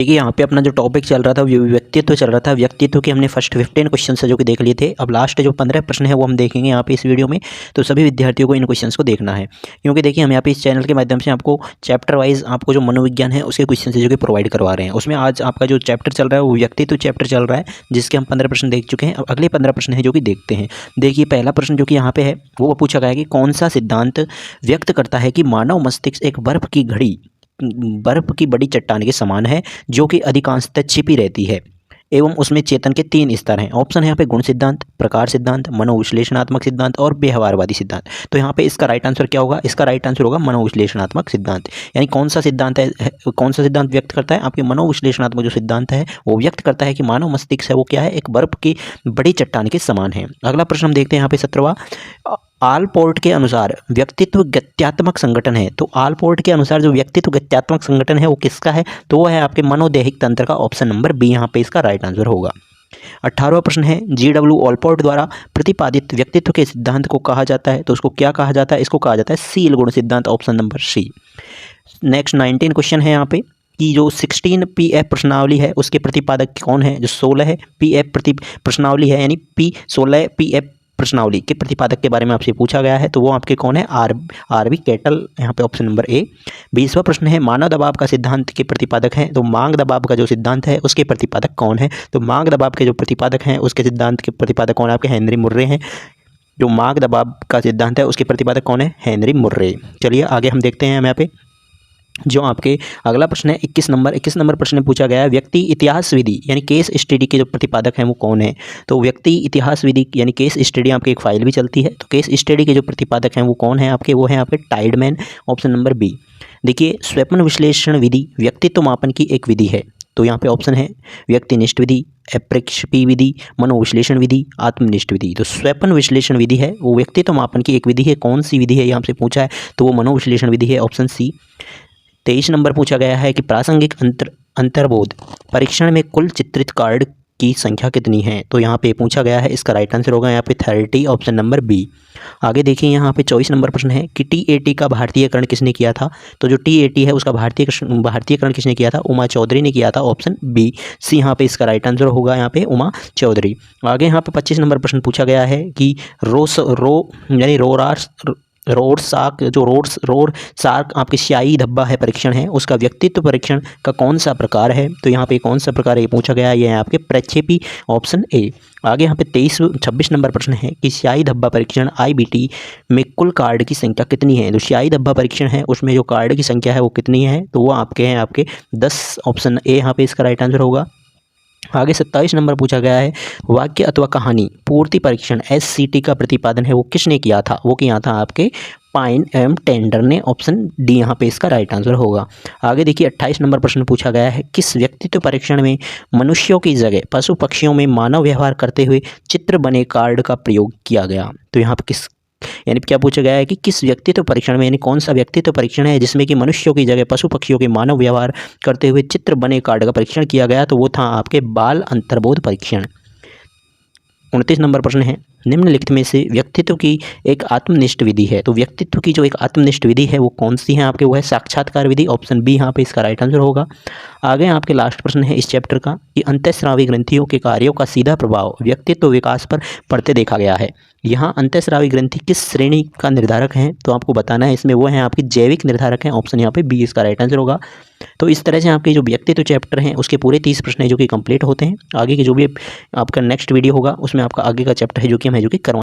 देखिए यहाँ पे अपना जो टॉपिक चल रहा था वो व्यक्तित्व चल रहा था। व्यक्तित्व के हमने फर्स्ट 15 क्वेश्चन है जो कि देख लिए थे। अब लास्ट जो 15 प्रश्न है वो हम देखेंगे यहाँ पे इस वीडियो में। तो सभी विद्यार्थियों को इन क्वेश्चंस को देखना है, क्योंकि देखिए हम यहाँ पे इस चैनल के माध्यम से आपको चैप्टर वाइज आपको जो मनोविज्ञान है उसके क्वेश्चन है जो कि प्रोवाइड करवा रहे हैं। उसमें आज आपका जो चैप्टर चल रहा है वो व्यक्तित्व चैप्टर चल रहा है, जिसके हम 15 प्रश्न देख चुके हैं। अब अगले 15 प्रश्न है जो कि देखते हैं। देखिए पहला प्रश्न जो कि यहाँ पे है वो पूछा गया है कि कौन सा सिद्धांत व्यक्त करता है कि मानव मस्तिष्क एक बर्फ की बड़ी चट्टान के समान है, जो कि अधिकांशतः छिपी रहती है एवं उसमें चेतन के 3 स्तर हैं। ऑप्शन है यहाँ पे गुण सिद्धांत, प्रकार सिद्धांत, मनोविश्लेषणात्मक सिद्धांत और व्यवहारवादी सिद्धांत। तो यहाँ पे इसका राइट आंसर क्या होगा? इसका राइट आंसर होगा मनोविश्लेषणात्मक सिद्धांत। यानी कौन सा सिद्धांत कौन सा सिद्धांत व्यक्त करता है? आपके मनोविश्लेषणात्मक जो सिद्धांत है वो व्यक्त करता है कि मानव मस्तिष्क है वो क्या है, एक बर्फ की बड़ी चट्टान के समान है। अगला प्रश्न हम देखते हैं यहाँ पे 17वां। आलपोर्ट के अनुसार व्यक्तित्व गत्यात्मक संगठन है। तो आलपोर्ट के अनुसार जो व्यक्तित्व गत्यात्मक संगठन है वो किसका है? तो वो है आपके मनोदैहिक तंत्र का। ऑप्शन नंबर बी यहाँ पे इसका राइट आंसर होगा। 18वां प्रश्न है G.W. ऑलपोर्ट द्वारा प्रतिपादित व्यक्तित्व के सिद्धांत को कहा जाता है। तो उसको क्या कहा जाता है? इसको कहा जाता है सील गुण सिद्धांत। Option number C. Next 19 question है यहाँ पे कि जो 16 PF प्रश्नावली है उसके प्रतिपादक कौन है? जो 16 है PF प्रश्नावली है, यानी P16 PF प्रश्नावली के प्रतिपादक के बारे में आपसे पूछा गया है। तो वो आपके कौन है? आरबी कैटल, यहाँ पे ऑप्शन नंबर ए। 20वां प्रश्न है मानव दबाव का सिद्धांत के प्रतिपादक हैं। तो मांग दबाव का जो सिद्धांत है उसके प्रतिपादक कौन है? तो मांग दबाव के जो प्रतिपादक हैं उसके सिद्धांत के प्रतिपादक कौन है? आपके हेनरी मुर्रे हैं। जो मांग दबाव का सिद्धांत है उसके प्रतिपादक कौन है? Henry Murray. चलिए आगे हम देखते हैं। हम यहाँ पे जो आपके अगला प्रश्न है 21 नंबर प्रश्न में पूछा गया है व्यक्ति इतिहास विधि यानी केस स्टडी के जो प्रतिपादक हैं वो कौन है? तो व्यक्ति इतिहास विधि यानी केस स्टडी आपकी एक फाइल भी चलती है। तो केस स्टडी के जो प्रतिपादक हैं वो कौन है आपके? वो है आपके टाइडमैन। Option number B. देखिए स्वप्न विश्लेषण विधि व्यक्तित्व मापन की एक विधि है। तो यहाँ पे ऑप्शन है व्यक्तिनिष्ठ विधि, अप्रक्षेपी विधि, मनोविश्लेषण विधि, आत्मनिष्ठ विधि। तो स्वप्न विश्लेषण विधि है वो व्यक्तित्व मापन की एक विधि है। कौन सी विधि है यहाँ से पूछा है? तो वो मनोविश्लेषण विधि है। Option C. 23 नंबर पूछा गया है कि प्रासंगिक अंतर्बोध परीक्षण में कुल चित्रित कार्ड की संख्या कितनी है? तो यहाँ पे पूछा गया है, इसका राइट आंसर होगा यहाँ पे 30। Option number B. आगे देखिए यहाँ पे 24 नंबर प्रश्न है कि TAT का भारतीयकरण किसने किया था? तो जो TAT है उसका भारतीयकरण किसने किया था? उमा चौधरी ने किया था। ऑप्शन बी सी यहाँ पे इसका राइट आंसर होगा यहाँ पे उमा चौधरी। आगे यहाँ पे 25 नंबर प्रश्न पूछा गया है कि रोड सार्क आपके स्याही धब्बा है परीक्षण है उसका व्यक्तित्व परीक्षण का कौन सा प्रकार है? तो यहाँ पे कौन सा प्रकार है ये पूछा गया है, ये है आपके प्रक्षेपी। Option A. आगे यहाँ पे 26 नंबर प्रश्न है कि स्याही धब्बा परीक्षण IBT में कुल कार्ड की संख्या कितनी है? तो स्याही धब्बा परीक्षण है उसमें जो कार्ड की संख्या है वो कितनी है? तो वो आपके हैं आपके 10। ऑप्शन ए यहाँ पे इसका राइट आंसर होगा। आगे 27 नंबर पूछा गया है वाक्य अथवा कहानी पूर्ति परीक्षण SCT का प्रतिपादन है वो किसने किया था? वो किया था आपके पाइन एम टेंडर ने। ऑप्शन डी यहाँ पे इसका राइट आंसर होगा। आगे देखिए 28 नंबर प्रश्न पूछा गया है किस व्यक्तित्व परीक्षण में मनुष्यों की जगह पशु पक्षियों में मानव व्यवहार करते हुए चित्र बने कार्ड का प्रयोग किया गया? तो यहाँ पे किस यानी क्या पूछा गया है कि किस व्यक्तित्व परीक्षण में, यानी कौन सा व्यक्तित्व परीक्षण है जिसमें कि मनुष्यों की जगह पशु पक्षियों के मानव व्यवहार करते हुए चित्र बने कार्ड का परीक्षण किया गया? तो वो था आपके बाल अंतर्बोध परीक्षण। 29 नंबर प्रश्न है निम्नलिखित में से व्यक्तित्व की एक आत्मनिष्ठ विधि है। तो व्यक्तित्व की जो एक आत्मनिष्ठ विधि है वो कौन सी है आपके? वो है साक्षात्कार विधि। ऑप्शन बी यहाँ पे इसका राइट आंसर होगा। आगे आपके लास्ट प्रश्न है इस चैप्टर का कि अंतःस्रावी ग्रंथियों के कार्यों का सीधा प्रभाव व्यक्तित्व विकास पर पड़ते देखा गया है। यहाँ अंतःस्रावी ग्रंथि किस श्रेणी का निर्धारक है? तो आपको बताना है इसमें वो है आपके जैविक निर्धारक हैं। ऑप्शन यहाँ पे बी इसका राइट आंसर होगा। तो इस तरह से आपके जो व्यक्तित्व चैप्टर हैं उसके पूरे 30 प्रश्न है जो कि कंप्लीट होते हैं। आगे की जो भी आपका नेक्स्ट वीडियो होगा उसमें आपका आगे का चैप्टर है जो कि हम करवा